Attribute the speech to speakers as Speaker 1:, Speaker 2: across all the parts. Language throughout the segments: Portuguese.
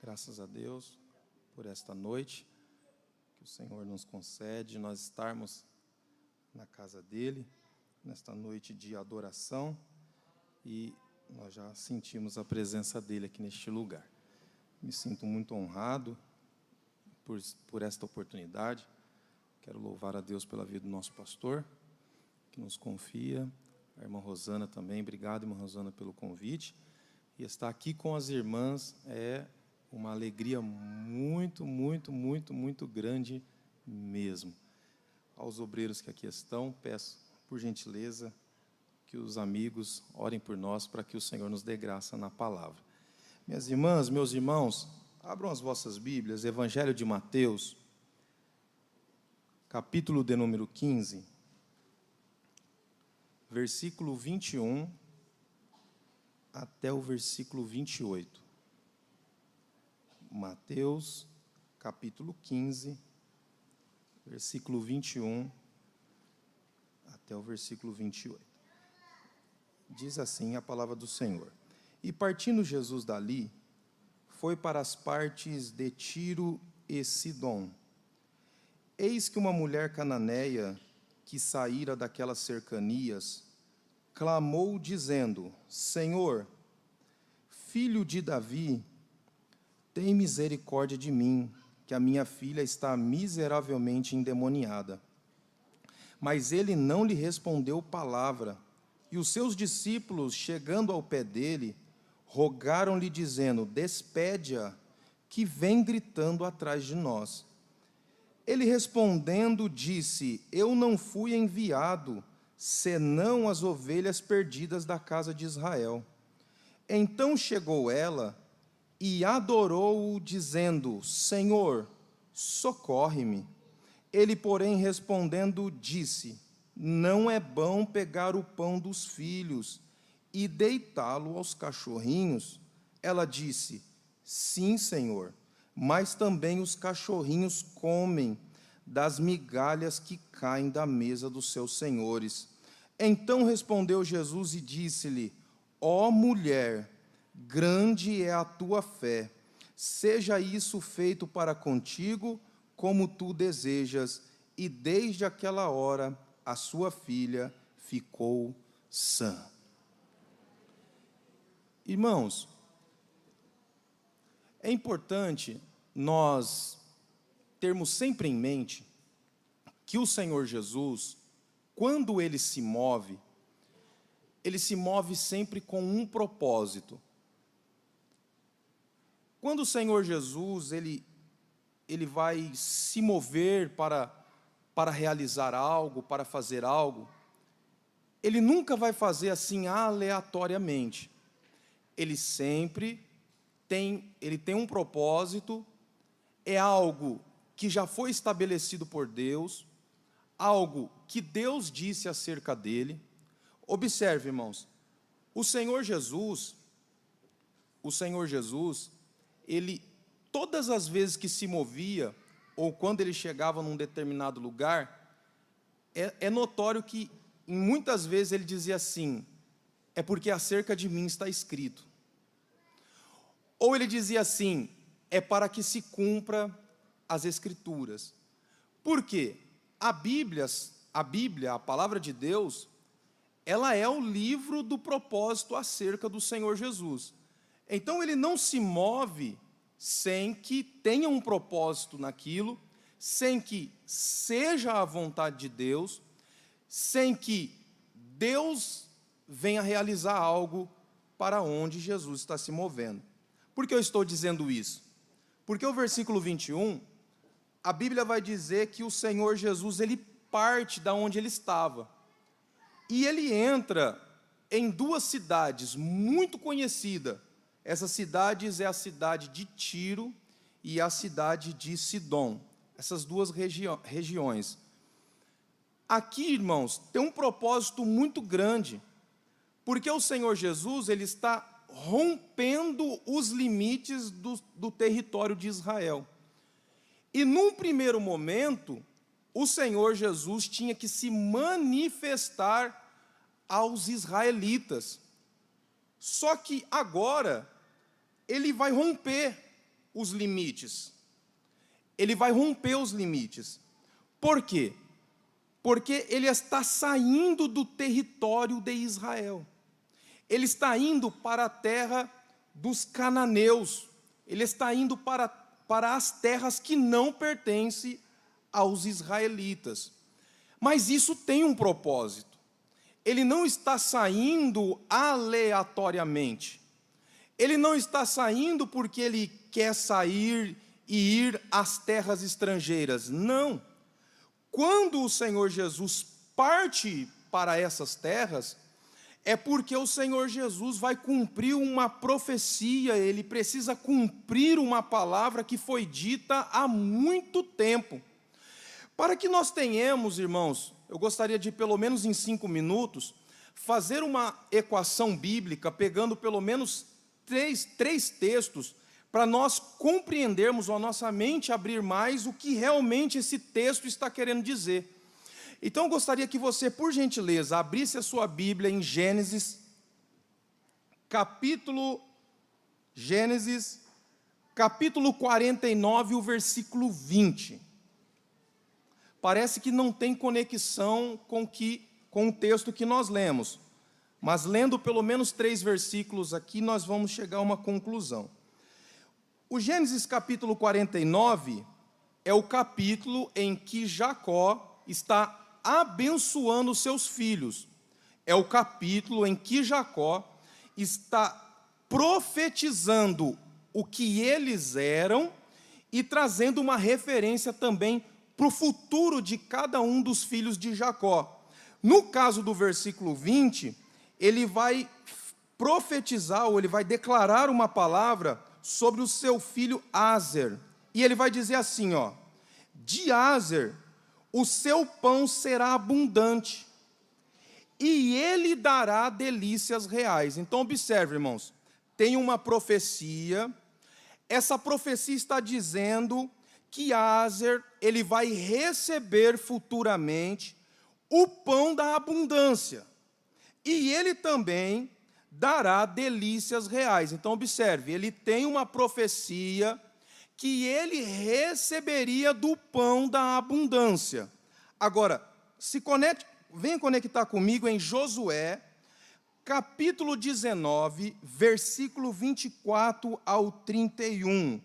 Speaker 1: Graças a Deus por esta noite que o Senhor nos concede, nós estarmos na casa dEle, nesta noite de adoração, e nós já sentimos a presença dEle aqui neste lugar. Me sinto muito honrado por esta oportunidade. Quero louvar a Deus pela vida do nosso pastor, que nos confia, a irmã Rosana também. Obrigado, irmã Rosana, pelo convite. E estar aqui com as irmãs é uma alegria muito grande mesmo. Aos obreiros que aqui estão, peço, por gentileza, que os amigos orem por nós para que o Senhor nos dê graça na palavra. Minhas irmãs, meus irmãos, abram as vossas Bíblias, Evangelho de Mateus, capítulo de número 15, versículo 21 até o versículo 28. Mateus, capítulo 15, versículo 21 até o versículo 28. Diz assim a palavra do Senhor: E partindo Jesus dali, foi para as partes de Tiro e Sidom. Eis que uma mulher cananeia, que saíra daquelas cercanias, clamou dizendo: Senhor, filho de Davi, tem misericórdia de mim, que a minha filha está miseravelmente endemoniada. Mas ele não lhe respondeu palavra, e os seus discípulos, chegando ao pé dele, rogaram-lhe, dizendo: Despede-a, que vem gritando atrás de nós. Ele respondendo disse: Eu não fui enviado, senão as ovelhas perdidas da casa de Israel. Então chegou ela e adorou-o, dizendo: Senhor, socorre-me. Ele, porém, respondendo, disse: Não é bom pegar o pão dos filhos e deitá-lo aos cachorrinhos. Ela disse: Sim, Senhor, mas também os cachorrinhos comem das migalhas que caem da mesa dos seus senhores. Então respondeu Jesus e disse-lhe: Ó mulher, grande é a tua fé, seja isso feito para contigo como tu desejas. E desde aquela hora a sua filha ficou sã. Irmãos, é importante nós termos sempre em mente que o Senhor Jesus, quando Ele se move sempre com um propósito. Quando o Senhor Jesus, ele vai se mover para realizar algo, para fazer algo, Ele nunca vai fazer assim aleatoriamente. Ele sempre tem um propósito, é algo que já foi estabelecido por Deus, algo que Deus disse acerca dele. Observe, irmãos, o Senhor Jesus, ele, todas as vezes que se movia, ou quando ele chegava num determinado lugar, é notório que, muitas vezes, ele dizia assim: é porque acerca de mim está escrito. Ou ele dizia assim: é para que se cumpra as Escrituras. Por quê? A Bíblia, a palavra de Deus, ela é o livro do propósito acerca do Senhor Jesus. Então ele não se move sem que tenha um propósito naquilo, sem que seja a vontade de Deus, sem que Deus venha realizar algo para onde Jesus está se movendo. Por que eu estou dizendo isso? Porque o versículo 21, a Bíblia vai dizer que o Senhor Jesus, ele parte da onde ele estava. E ele entra em duas cidades muito conhecidas. Essas cidades é a cidade de Tiro e a cidade de Sidom. Essas duas regiões. Aqui, irmãos, tem um propósito muito grande, porque o Senhor Jesus, ele está rompendo os limites do território de Israel. E num primeiro momento, o Senhor Jesus tinha que se manifestar aos israelitas. Só que agora, ele vai romper os limites. Ele vai romper os limites. Por quê? Porque ele está saindo do território de Israel. Ele está indo para a terra dos cananeus. Ele está indo para as terras que não pertencem aos israelitas. Mas isso tem um propósito. Ele não está saindo aleatoriamente. Ele não está saindo porque ele quer sair e ir às terras estrangeiras. Não. Quando o Senhor Jesus parte para essas terras, é porque o Senhor Jesus vai cumprir uma profecia, ele precisa cumprir uma palavra que foi dita há muito tempo. Para que nós tenhamos, irmãos, eu gostaria de, pelo menos em 5 minutos, fazer uma equação bíblica, pegando pelo menos três textos, para nós compreendermos, ou a nossa mente abrir mais o que realmente esse texto está querendo dizer. Então, eu gostaria que você, por gentileza, abrisse a sua Bíblia em Gênesis, capítulo 49, o versículo 20. Parece que não tem conexão com o texto que nós lemos, mas lendo pelo menos 3 versículos aqui, nós vamos chegar a uma conclusão. O Gênesis capítulo 49 é o capítulo em que Jacó está abençoando seus filhos. É o capítulo em que Jacó está profetizando o que eles eram e trazendo uma referência também para o futuro de cada um dos filhos de Jacó. No caso do versículo 20, ele vai profetizar, ou ele vai declarar uma palavra sobre o seu filho Aser. E ele vai dizer assim, de Aser, o seu pão será abundante, e ele dará delícias reais. Então, observe, irmãos, tem uma profecia, essa profecia está dizendo que Aser, ele vai receber futuramente o pão da abundância, e ele também dará delícias reais. Então, observe, ele tem uma profecia que ele receberia do pão da abundância. Agora, venha conectar comigo em Josué, capítulo 19, versículo 24 ao 31.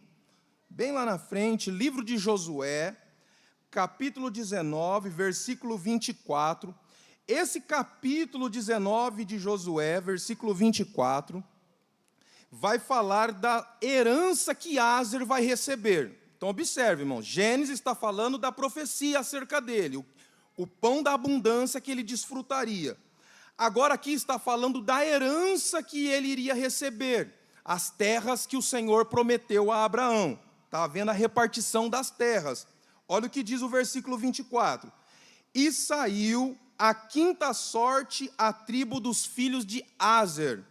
Speaker 1: Bem lá na frente, livro de Josué, capítulo 19, versículo 24. Esse capítulo 19 de Josué, versículo 24, vai falar da herança que Aser vai receber. Então, observe, irmão, Gênesis está falando da profecia acerca dele, o pão da abundância que ele desfrutaria. Agora aqui está falando da herança que ele iria receber, as terras que o Senhor prometeu a Abraão. Está havendo a repartição das terras. Olha o que diz o versículo 24. E saiu a 5ª sorte a tribo dos filhos de Aser,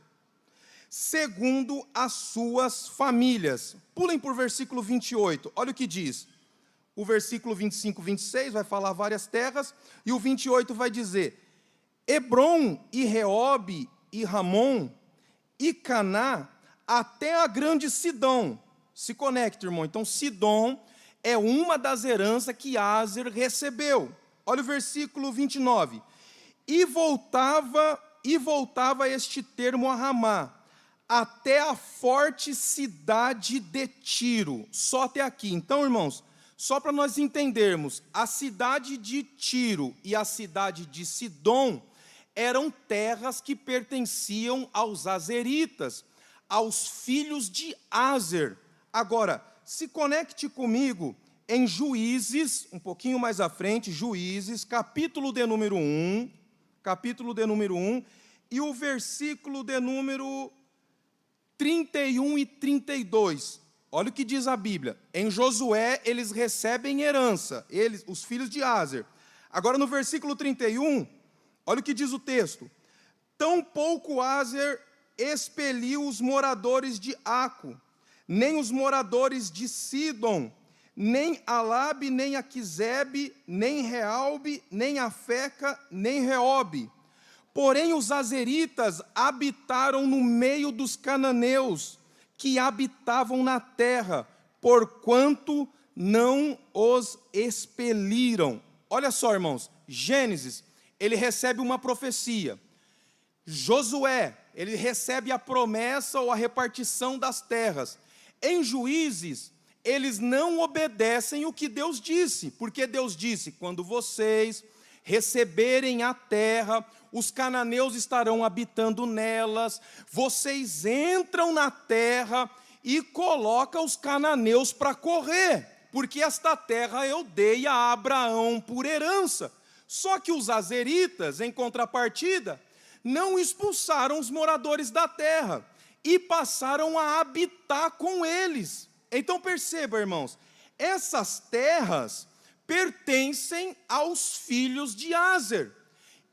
Speaker 1: segundo as suas famílias. Pulem por versículo 28, olha o que diz. O versículo 25, 26 vai falar várias terras, e o 28 vai dizer, Hebrom e Reobe e Ramon e Caná, até a grande Sidom. Se conecta, irmão. Então, Sidom é uma das heranças que Aser recebeu. Olha o versículo 29. E voltava este termo a Ramá, até a forte cidade de Tiro. Só até aqui. Então, irmãos, só para nós entendermos, a cidade de Tiro e a cidade de Sidom eram terras que pertenciam aos azeritas, aos filhos de Aser. Agora, se conecte comigo em Juízes, um pouquinho mais à frente, Juízes, capítulo de número 1, e o versículo de número 31 e 32. Olha o que diz a Bíblia. Em Josué, eles recebem herança, os filhos de Aser. Agora, no versículo 31, olha o que diz o texto. Tampouco Aser expeliu os moradores de Aco, nem os moradores de Sidom, nem Alabe, nem Aquizebe, nem Realbe, nem Afeca, nem Reobe. Porém, os azeritas habitaram no meio dos cananeus, que habitavam na terra, porquanto não os expeliram. Olha só, irmãos, Gênesis, ele recebe uma profecia. Josué, ele recebe a promessa ou a repartição das terras. Em Juízes, eles não obedecem o que Deus disse, porque Deus disse: quando vocês receberem a terra, os cananeus estarão habitando nelas, vocês entram na terra e colocam os cananeus para correr, porque esta terra eu dei a Abraão por herança. Só que os azeritas, em contrapartida, não expulsaram os moradores da terra e passaram a habitar com eles. Então perceba, irmãos, essas terras pertencem aos filhos de Aser.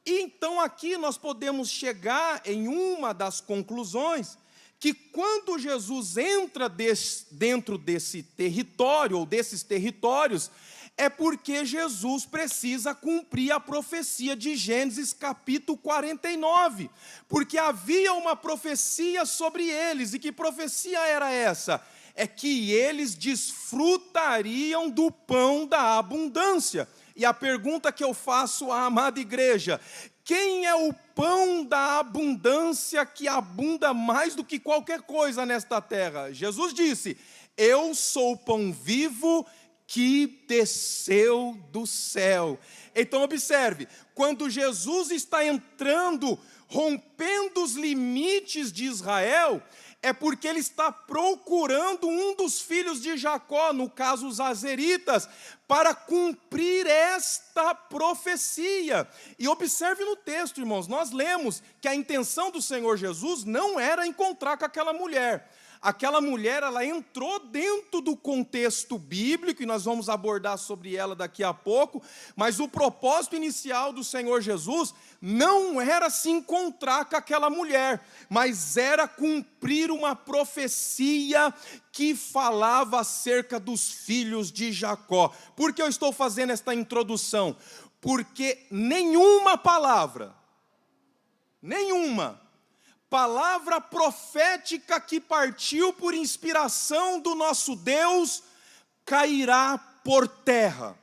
Speaker 1: E então aqui nós podemos chegar em uma das conclusões, que quando Jesus entra dentro desse território, ou desses territórios, é porque Jesus precisa cumprir a profecia de Gênesis capítulo 49, porque havia uma profecia sobre eles. E que profecia era essa? É que eles desfrutariam do pão da abundância. E a pergunta que eu faço à amada igreja: quem é o pão da abundância que abunda mais do que qualquer coisa nesta terra? Jesus disse: eu sou o pão vivo que desceu do céu. Então observe, quando Jesus está entrando, rompendo os limites de Israel, é porque ele está procurando um dos filhos de Jacó, no caso os azeritas, para cumprir esta profecia. E observe no texto, irmãos, nós lemos que a intenção do Senhor Jesus não era encontrar com aquela mulher. Aquela mulher, ela entrou dentro do contexto bíblico, e nós vamos abordar sobre ela daqui a pouco, mas o propósito inicial do Senhor Jesus não era se encontrar com aquela mulher, mas era cumprir uma profecia que falava acerca dos filhos de Jacó. Por que eu estou fazendo esta introdução? Porque nenhuma palavra profética que partiu por inspiração do nosso Deus cairá por terra.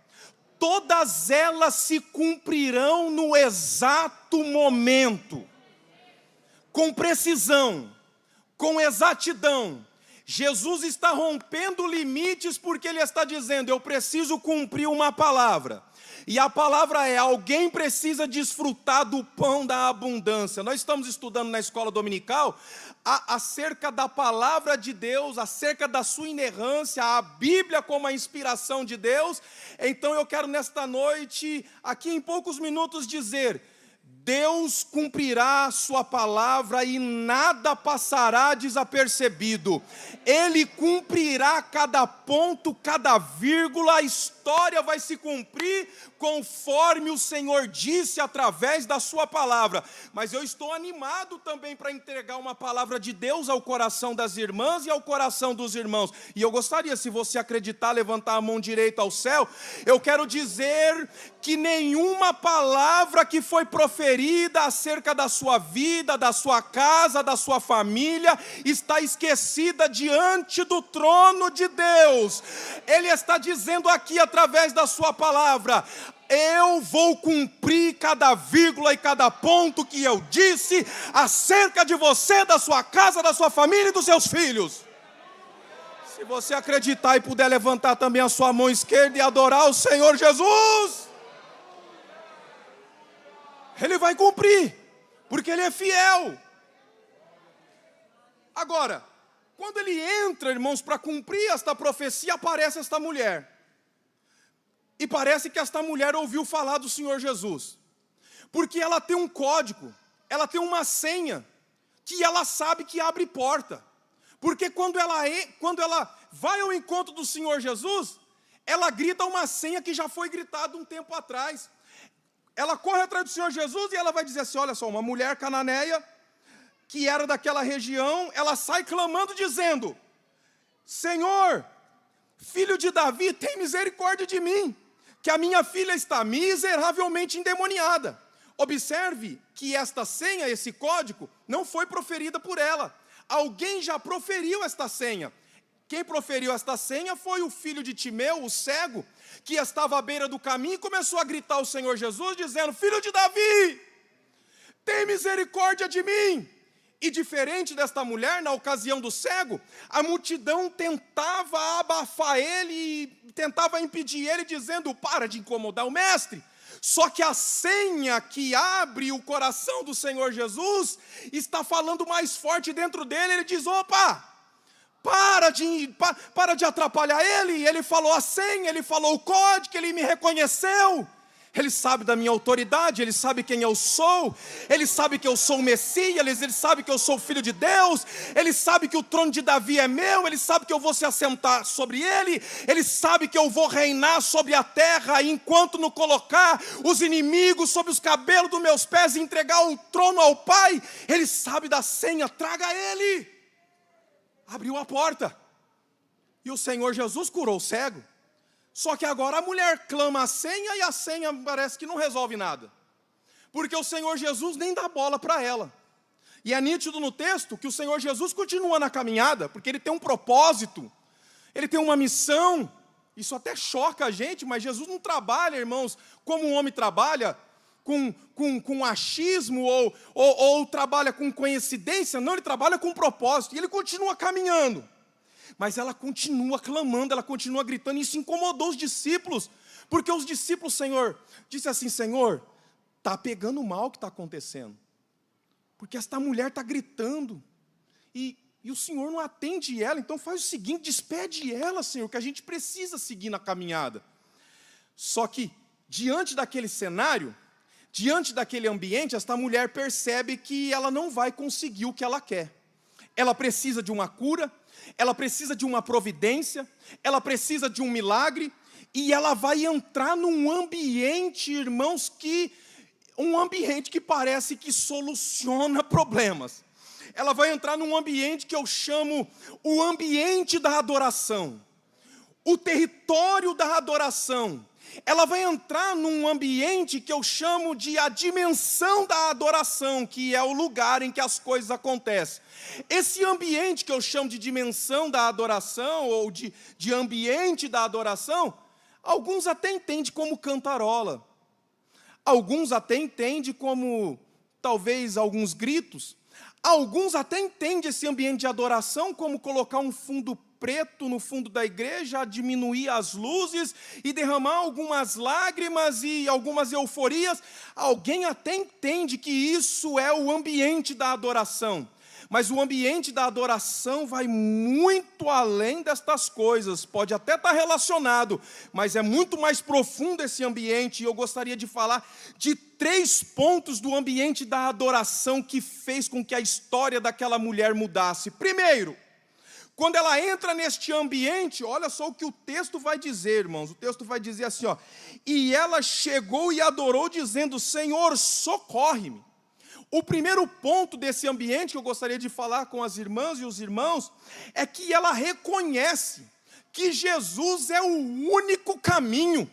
Speaker 1: Todas elas se cumprirão no exato momento, com precisão, com exatidão. Jesus está rompendo limites porque ele está dizendo: eu preciso cumprir uma palavra. E a palavra é: alguém precisa desfrutar do pão da abundância. Nós estamos estudando na escola dominical acerca da palavra de Deus, acerca da sua inerrância, a Bíblia como a inspiração de Deus. Então eu quero nesta noite, aqui em poucos minutos, dizer: Deus cumprirá a sua palavra e nada passará desapercebido. Ele cumprirá cada ponto, cada vírgula, a história vai se cumprir conforme o Senhor disse através da sua palavra. Mas eu estou animado também para entregar uma palavra de Deus ao coração das irmãs e ao coração dos irmãos. E eu gostaria, se você acreditar, levantar a mão direita ao céu. Eu quero dizer que nenhuma palavra que foi proferida acerca da sua vida, da sua casa, da sua família, está esquecida diante do trono de Deus. Ele está dizendo aqui através da sua palavra: eu vou cumprir cada vírgula e cada ponto que eu disse acerca de você, da sua casa, da sua família e dos seus filhos. Se você acreditar e puder levantar também a sua mão esquerda e adorar o Senhor Jesus, Ele vai cumprir, porque Ele é fiel. Agora, quando ele entra, irmãos, para cumprir esta profecia, aparece esta mulher. E parece que esta mulher ouviu falar do Senhor Jesus, porque ela tem um código, ela tem uma senha, que ela sabe que abre porta. Porque quando ela vai ao encontro do Senhor Jesus, ela grita uma senha que já foi gritada um tempo atrás. Ela corre atrás do Senhor Jesus e ela vai dizer assim: olha só, uma mulher cananeia, que era daquela região, ela sai clamando dizendo: Senhor, filho de Davi, tem misericórdia de mim, que a minha filha está miseravelmente endemoniada. Observe que esta senha, esse código, não foi proferida por ela. Alguém já proferiu esta senha. Quem proferiu esta senha foi o filho de Timeu, o cego, que estava à beira do caminho e começou a gritar ao Senhor Jesus, dizendo: filho de Davi, tem misericórdia de mim. E diferente desta mulher, na ocasião do cego, a multidão tentava abafar ele e tentava impedir ele, dizendo: para de incomodar o mestre. Só que a senha que abre o coração do Senhor Jesus está falando mais forte dentro dele. Ele diz: opa, para de atrapalhar ele. Ele falou a senha, ele falou o código, ele me reconheceu. Ele sabe da minha autoridade, ele sabe quem eu sou, ele sabe que eu sou o Messias, ele sabe que eu sou o Filho de Deus, ele sabe que o trono de Davi é meu, ele sabe que eu vou se assentar sobre ele sabe que eu vou reinar sobre a terra, enquanto não colocar os inimigos sobre os cabelos dos meus pés e entregar o trono ao Pai. Ele sabe da senha, traga ele. Abriu a porta, e o Senhor Jesus curou o cego. Só que agora a mulher clama a senha e a senha parece que não resolve nada, porque o Senhor Jesus nem dá bola para ela. E é nítido no texto que o Senhor Jesus continua na caminhada, porque Ele tem um propósito, Ele tem uma missão. Isso até choca a gente, mas Jesus não trabalha, irmãos, como um homem trabalha, com achismo ou trabalha com coincidência. Não, Ele trabalha com propósito, e Ele continua caminhando. Mas ela continua clamando, ela continua gritando, e isso incomodou os discípulos, porque os discípulos, Senhor, disse assim: Senhor, está pegando mal o que está acontecendo, porque esta mulher está gritando, e o Senhor não atende ela. Então faz o seguinte, despede ela, Senhor, que a gente precisa seguir na caminhada. Só que, diante daquele cenário, diante daquele ambiente, esta mulher percebe que ela não vai conseguir o que ela quer. Ela precisa de uma cura, ela precisa de uma providência, ela precisa de um milagre, e ela vai entrar num ambiente, irmãos, um ambiente que parece que soluciona problemas. Ela vai entrar num ambiente que eu chamo o ambiente da adoração, o território da adoração. Ela vai entrar num ambiente que eu chamo de a dimensão da adoração, que é o lugar em que as coisas acontecem. Esse ambiente que eu chamo de dimensão da adoração, ou de ambiente da adoração, alguns até entendem como cantarola, alguns até entendem como, talvez, alguns gritos, alguns até entendem esse ambiente de adoração como colocar um fundo preto no fundo da igreja, diminuir as luzes e derramar algumas lágrimas e algumas euforias. Alguém até entende que isso é o ambiente da adoração. Mas o ambiente da adoração vai muito além destas coisas. Pode até estar relacionado, mas é muito mais profundo esse ambiente. E eu gostaria de falar de 3 pontos do ambiente da adoração que fez com que a história daquela mulher mudasse. Primeiro, quando ela entra neste ambiente, olha só o que o texto vai dizer, irmãos. O texto vai dizer assim, ó: e ela chegou e adorou, dizendo: Senhor, socorre-me. O primeiro ponto desse ambiente que eu gostaria de falar com as irmãs e os irmãos é que ela reconhece que Jesus é o único caminho.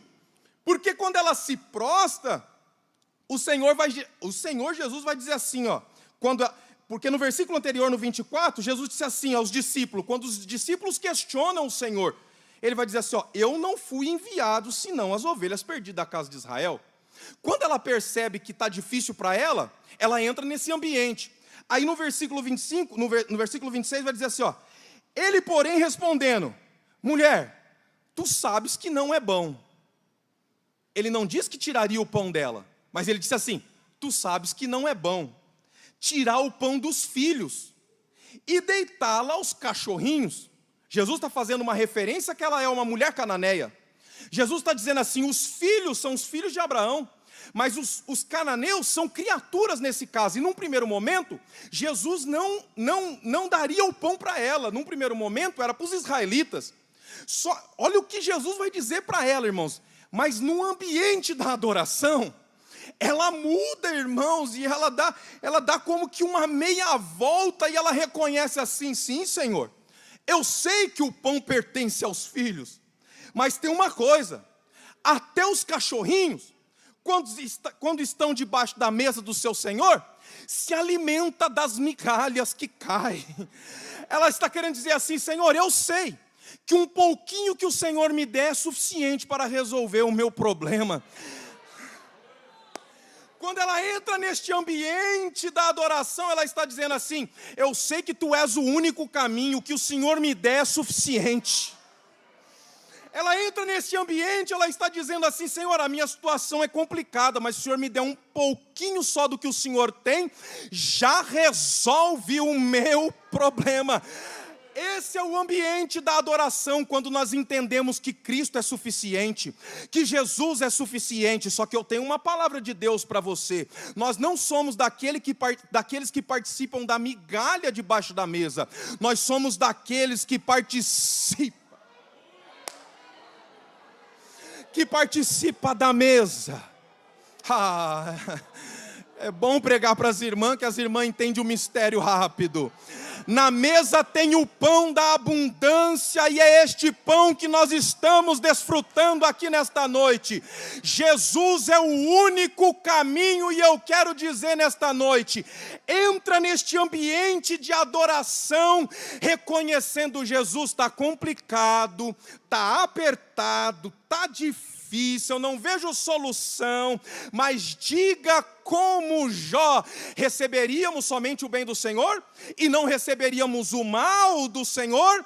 Speaker 1: Porque quando ela se prostra, o Senhor Jesus vai dizer assim, ó, porque no versículo anterior, no 24, Jesus disse assim aos discípulos, quando os discípulos questionam o Senhor, ele vai dizer assim, ó: eu não fui enviado senão as ovelhas perdidas da casa de Israel. Quando ela percebe que está difícil para ela entra nesse ambiente. Aí no versículo 25, no versículo 26 vai dizer assim, ó: ele porém respondendo: mulher, tu sabes que não é bom. Ele não disse que tiraria o pão dela, mas ele disse assim: tu sabes que não é bom tirar o pão dos filhos e deitá-la aos cachorrinhos. Jesus está fazendo uma referência que ela é uma mulher cananeia. Jesus está dizendo assim: os filhos são os filhos de Abraão, mas os cananeus são criaturas nesse caso. E num primeiro momento, Jesus não daria o pão para ela. Num primeiro momento, era para os israelitas. Olha o que Jesus vai dizer para ela, irmãos. Mas no ambiente da adoração, ela muda, irmãos, e ela dá como que uma meia volta, e ela reconhece assim: sim, Senhor, eu sei que o pão pertence aos filhos, mas tem uma coisa: até os cachorrinhos, quando estão debaixo da mesa do seu Senhor, se alimenta das migalhas que caem. Ela está querendo dizer assim: Senhor, eu sei que um pouquinho que o Senhor me der é suficiente para resolver o meu problema. Quando ela entra neste ambiente da adoração, ela está dizendo assim: eu sei que tu és o único caminho, o que o Senhor me der é suficiente. Ela entra nesse ambiente, ela está dizendo assim: Senhor, a minha situação é complicada, mas se o Senhor me der um pouquinho só do que o Senhor tem, já resolve o meu problema. Esse é o ambiente da adoração, quando nós entendemos que Cristo é suficiente, que Jesus é suficiente. Só que eu tenho uma palavra de Deus para você: nós não somos daqueles que participam da migalha debaixo da mesa, nós somos daqueles que participam da mesa. É bom pregar para as irmãs, que as irmãs entendem o mistério rápido. Na mesa tem o pão da abundância, e é este pão que nós estamos desfrutando aqui nesta noite. Jesus é o único caminho, e eu quero dizer nesta noite: entra neste ambiente de adoração, reconhecendo Jesus. Está complicado, está apertado, está difícil, eu não vejo solução, mas diga como Jó: receberíamos somente o bem do Senhor e não receberíamos o mal do Senhor?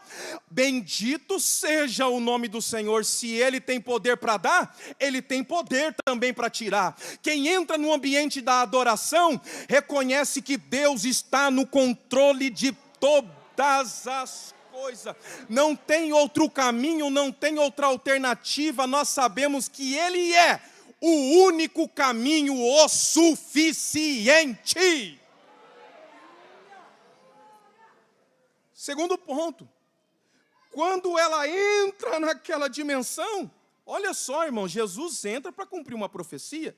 Speaker 1: Bendito seja o nome do Senhor. Se Ele tem poder para dar, Ele tem poder também para tirar. Quem entra no ambiente da adoração reconhece que Deus está no controle de todas as coisas. Não tem outro caminho, não tem outra alternativa. Nós sabemos que Ele é o único caminho, o suficiente. Segundo ponto, quando ela entra naquela dimensão, olha só, irmão, Jesus entra para cumprir uma profecia.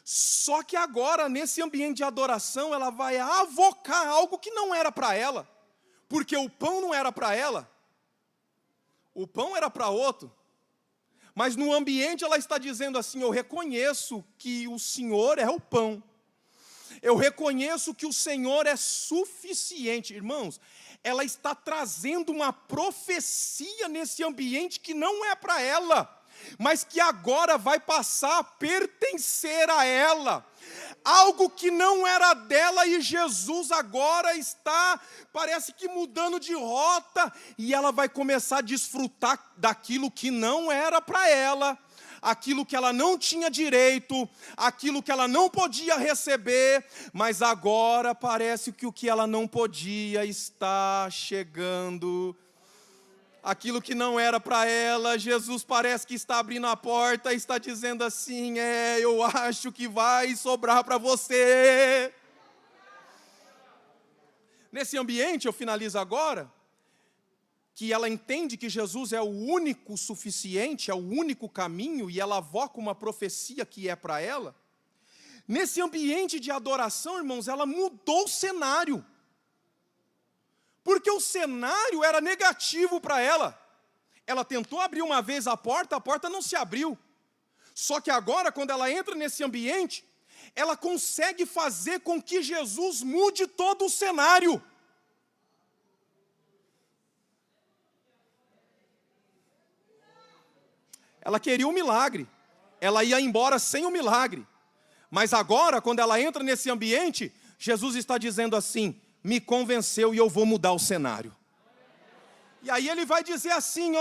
Speaker 1: Só que agora, nesse ambiente de adoração, ela vai avocar algo que não era para ela. Porque o pão não era para ela, o pão era para outro. Mas no ambiente ela está dizendo assim: eu reconheço que o Senhor é o pão, eu reconheço que o Senhor é suficiente. Irmãos, ela está trazendo uma profecia nesse ambiente que não é para ela, mas que agora vai passar a pertencer a ela. Algo que não era dela, e Jesus agora está, parece que mudando de rota, e ela vai começar a desfrutar daquilo que não era para ela, aquilo que ela não tinha direito, aquilo que ela não podia receber, mas agora parece que o que ela não podia está chegando. Aquilo que não era para ela, Jesus parece que está abrindo a porta e está dizendo assim: eu acho que vai sobrar para você. Nesse ambiente, eu finalizo agora, que ela entende que Jesus é o único suficiente, é o único caminho, e ela avoca uma profecia que é para ela. Nesse ambiente de adoração, irmãos, ela mudou o cenário. Porque o cenário era negativo para ela. Ela tentou abrir uma vez a porta não se abriu. Só que agora, quando ela entra nesse ambiente, ela consegue fazer com que Jesus mude todo o cenário. Ela queria um milagre, ela ia embora sem o milagre. Mas agora, quando ela entra nesse ambiente, Jesus está dizendo assim: me convenceu e eu vou mudar o cenário. E aí ele vai dizer assim,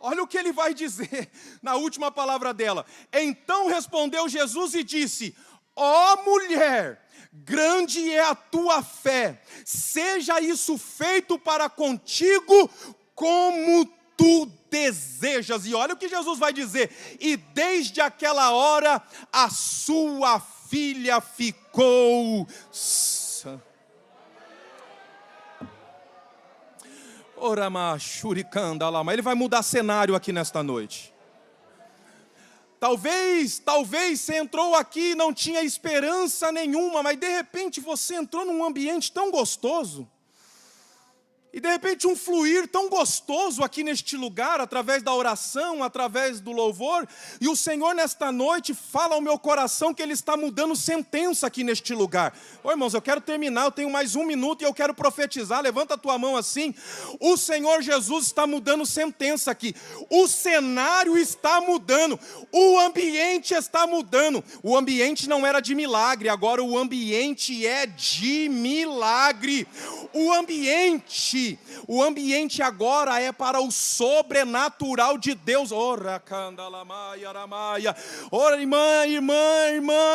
Speaker 1: olha o que ele vai dizer na última palavra dela. Então respondeu Jesus e disse: ó mulher, grande é a tua fé, seja isso feito para contigo como tu desejas. E olha o que Jesus vai dizer: e desde aquela hora a sua filha ficou sã. Mas ele vai mudar cenário aqui nesta noite. Talvez você entrou aqui e não tinha esperança nenhuma, mas de repente você entrou num ambiente tão gostoso. E de repente um fluir tão gostoso aqui neste lugar, através da oração, através do louvor, e o Senhor nesta noite fala ao meu coração que Ele está mudando sentença aqui neste lugar. Ô irmãos, eu quero terminar, eu tenho mais 1 minuto e eu quero profetizar, levanta a tua mão assim. O Senhor Jesus está mudando sentença aqui, o cenário está mudando, o ambiente está mudando. O ambiente não era de milagre, agora o ambiente é de milagre. O ambiente agora é para o sobrenatural de Deus. Ora, irmã,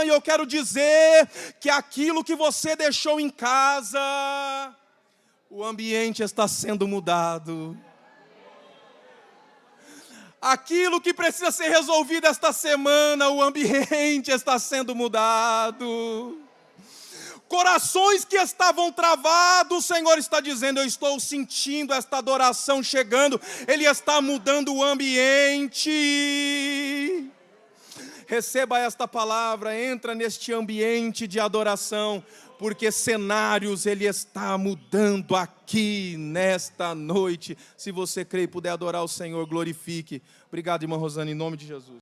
Speaker 1: eu quero dizer que aquilo que você deixou em casa, o ambiente está sendo mudado. Aquilo que precisa ser resolvido esta semana, o ambiente está sendo mudado. Corações que estavam travados, o Senhor está dizendo, eu estou sentindo esta adoração chegando, Ele está mudando o ambiente. Receba esta palavra, entra neste ambiente de adoração, porque cenários Ele está mudando aqui nesta noite. Se você crê e puder adorar o Senhor, glorifique. Obrigado, irmã Rosana, em nome de Jesus.